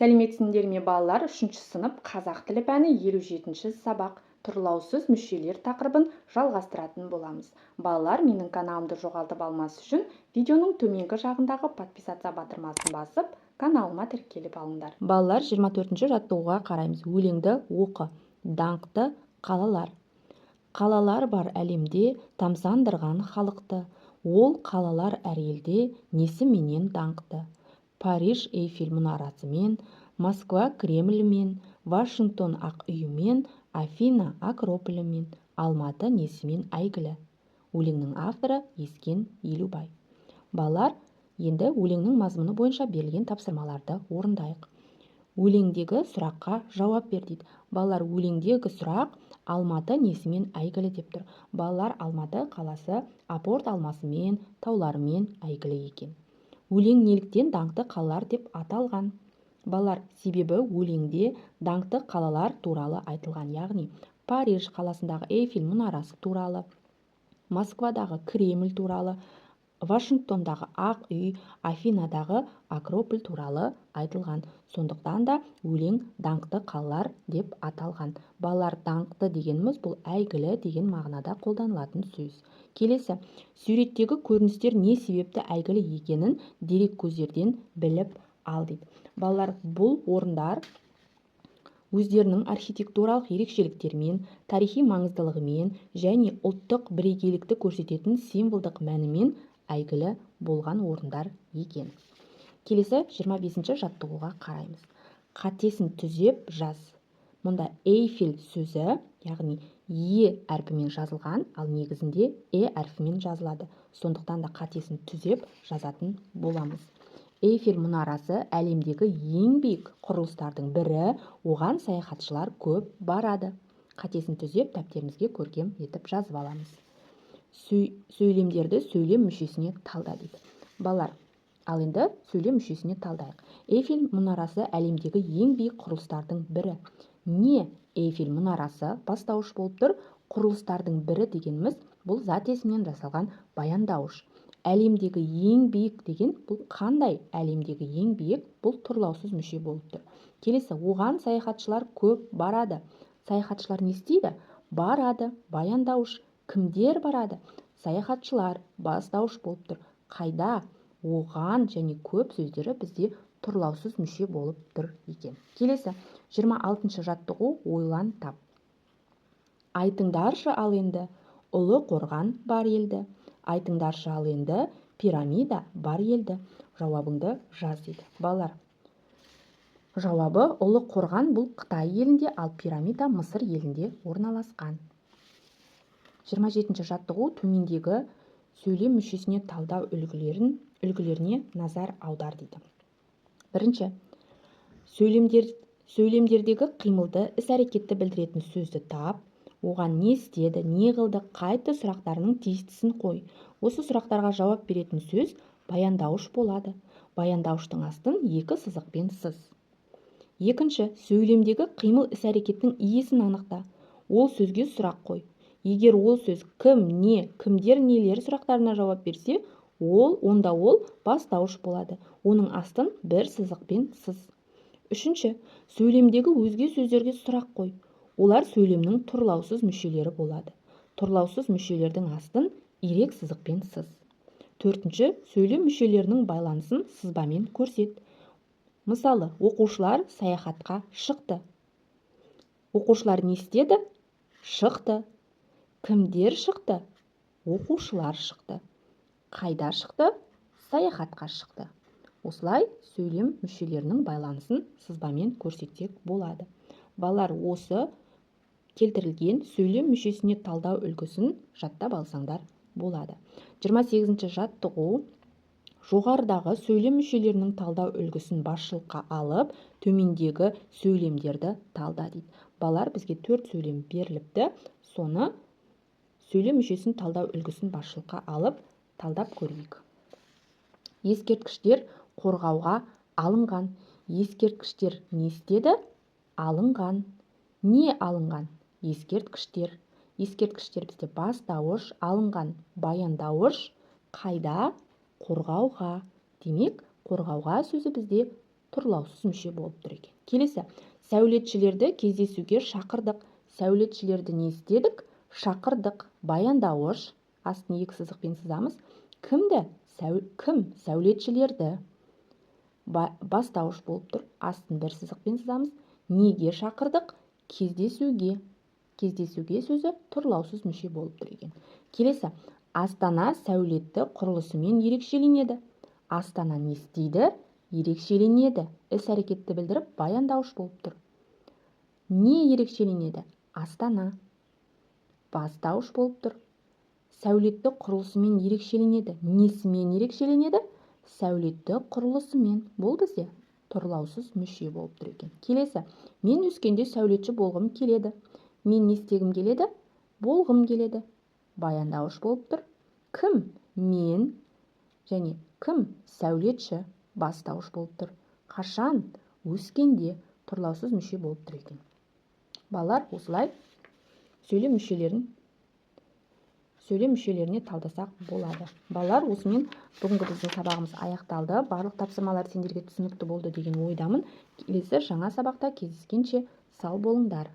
Сәлеметсіңдер ме балалар? 3 сынып қазақ тілі пәні 57 сабақ тұрлаусыз мүшелер тақырыбын жалғастыратын боламыз. Балалар, менің каналымды жоғалтып алмас үшін видеоның төменгі жағындағы подписаться батырмасын басып, каналыма тіркеліп алыңдар. Балалар, 24-ші жаттығуға қараймыз. Өлеңді оқы. Даңқты қалалар. Қалалар бар әлемде тамсандырған халықты. Ол қалалар әр елде несіменен даңқты. Париж Эйфель мұнарасымен, Москва Кремльмен, Вашингтон ақ үйімен, Афина Акрополімен, Алматы несімен әйгілі. Өлеңнің авторы Ескен Елубай. Балалар, енді өлеңнің мазмұны бойынша берілген тапсырмаларды орындайық. Өлеңдегі сұраққа жауап бер дейді. Балалар, өлеңдегі сұрақ Алматы несімен әйгілі деп тұр. Балалар, Алматы қаласы апорт алмасымен, тауларымен әйгілі екен. Өлең неліктен даңқты қалалар деп аталған? Балалар, себебі өлеңде даңқты қалалар туралы айтылған, яғни Париж қаласындағы Эйфель мұнарасы туралы, Москвадағы Кремль туралы, Вашингтондағы ақ үй, Афинадағы Акрополь туралы айтылған. Сондықтан да өлең даңқты қалалар деп аталған. Балалар, даңқты дегеніміз бұл әйгілі деген мағынада қолданылатын сөз. Келесі, суреттегі көріністер не себепті әйгілі екенін дерек көздерден біліп ал дейді. Балалар, бұл орындар өздерінің архитектуралық ерекшеліктерімен, тарихи маңыздылығымен және ұлттық бірегейлікті көрсететін символдық мәнімен әйгілі болған орындар екен. Келесі 25-ші жаттығуға қараймыз. Қатесін түзеп жаз. Мұнда Эйфель сөзі, яғни Е әрпімен жазылған, ал негізінде әрпімен жазылады. Сондықтан да қатесін түзеп жазатын боламыз. Эйфель мұнарасы әлемдегі ең биік құрылыстардың бірі, оған саяхатшылар көп барады. Қатесін түзеп дәптерімізге көркем етіп жазып аламыз. Сөйлемдерді сөйлем мүшесіне талда дейді. Балалар, ал енді сөйлем мүшесіне талдайық. Эйфель мұнарасы әлемдегі ең биік құрылыстардың бірі. Не Эйфель мұнарасы бастауыш болып тұр? Құрылыстардың бірі дегеніміз бұл зат есімнен жасалған баяндауыш. Әлемдегі ең биік деген бұл қандай? Әлемдегі ең биік бұл тұрлаусыз мүше болып тұр. Келесі, оған саяхатшылар көп барады. Саяхатшылар не істейді? Барады, баяндауыш. Кімдер барады? Саяхатшылар, бастауыш болып тұр. Қайда? Оған және көп сөздері бізде тұрлаусыз мүше болып тұр екен. Келесі, 26-шы жаттығу ойлан тап. Айтыңдаршы ал енді, ұлы қорған бар елді. Айтыңдаршы ал енді, пирамида бар елді. Жауабыңды жаз дейді. Балалар, жауабы ұлы қорған бұл Қытай елінде, ал пирамида Мысыр елінде орналасқан. 27-ші жаттығу төмендегі сөйлем мүшесіне талдау үлгілеріне назар аудар дейді. Бірінші, сөйлемдердегі қимылды, іс-әрекетті білдіретін сөзді тап, оған не істеді, не қылды, қайты сұрақтарының тиістісін қой. Осы сұрақтарға жауап беретін сөз баяндауыш болады. Баяндауыштың астын екі сызықпен сыз. Екінші, сөйлемдегі қимыл іс-әрекеттің иесін анықта. Ол сөзге сұрақ қой. Егер ол сөз кім, не, кімдер, нелер сұрақтарына жауап берсе, онда ол бастауыш болады. Оның астын бір сызықпен сыз. Үшінші, сөйлемдегі өзге сөздерге сұрақ қой. Олар сөйлемнің тұрлаусыз мүшелері болады. Тұрлаусыз мүшелердің астын ирек сызықпен сыз. Төртінші, сөйлем мүшелерінің байланысын сызбамен көрсет. Мысалы, оқушылар саяхатқа шықты. Оқушылар не істеді? Шықты. Кімдер шықты? Оқушылар шықты. Қайда шықты? Саяхатқа шықты. Осылай сөйлем мүшелерінің байланысын сызбамен көрсетсек болады. Балалар, осы келтірілген сөйлем мүшесіне талдау үлгісін жаттап алсаңдар болады. 28-ші жаттығу жоғарыдағы сөйлем мүшелерінің талдау үлгісін басшылыққа алып, төмендегі сөйлемдерді талда дейді. Балалар, бізге 4 сөйлем беріліпті. Соны сөйлем мүшесін талдау үлгісін басшылыққа алып, талдап көрейік. Ескерткіштер қорғауға алынған. Ескерткіштер не істеді? Алынған. Не алынған? Ескерткіштер. Ескерткіштер бізде бастауыш, алынған, баяндауыш. Қайда? Қорғауға. Демек, қорғауға сөзі бізде тұрлаусыз мүше болып тұр екен. Келесі, сәулетшілерді кездесуге шақырдық. Сәулетшілерді не істедік? Шақырдық. Баяндауыш, астын екі сызықпен сызамыз. Кімді? Кім? Сәулетшілерді. Бастауыш болып тұр. Астын бір сызықпен сызамыз. Неге шақырдық? Кездесуге. Кездесуге сөзі тұрлаусыз мүше болып тұр екен. Келесі, Астана сәулетті құрылысымен ерекшеленеді. Астана не істейді? Ерекшеленеді. Іс-әрекетті білдіріп, баяндауыш болып тұр. Не ерекшеленеді? Астана. Бастауыш болып тұр. Сәулетті құрылысымен ерекшеленеді. Несімен ерекшеленеді? Сәулетті құрылысымен. Бұл бізде тұрлаусыз мүше болып тұр екен. Келесі, мен өскенде сәулетші болғым келеді. Мен не істегім келеді? Болғым келеді. Баяндауыш болып тұр. Кім? Мен. Және кім? Сәулетші. Бастауыш болып тұр. Қашан? Өскенде. Тұрлаусыз мүше болып тұр екен. Балалар, осылай сөйлем мүшелеріне талдасақ болады. Балалар, осымен бүгінгі біздің сабағымыз аяқталды. Барлық тапсырмалар сендерге түсінікті болды деген ойдамын. Келесі жаңа сабақта кездескенше сау болыңдар.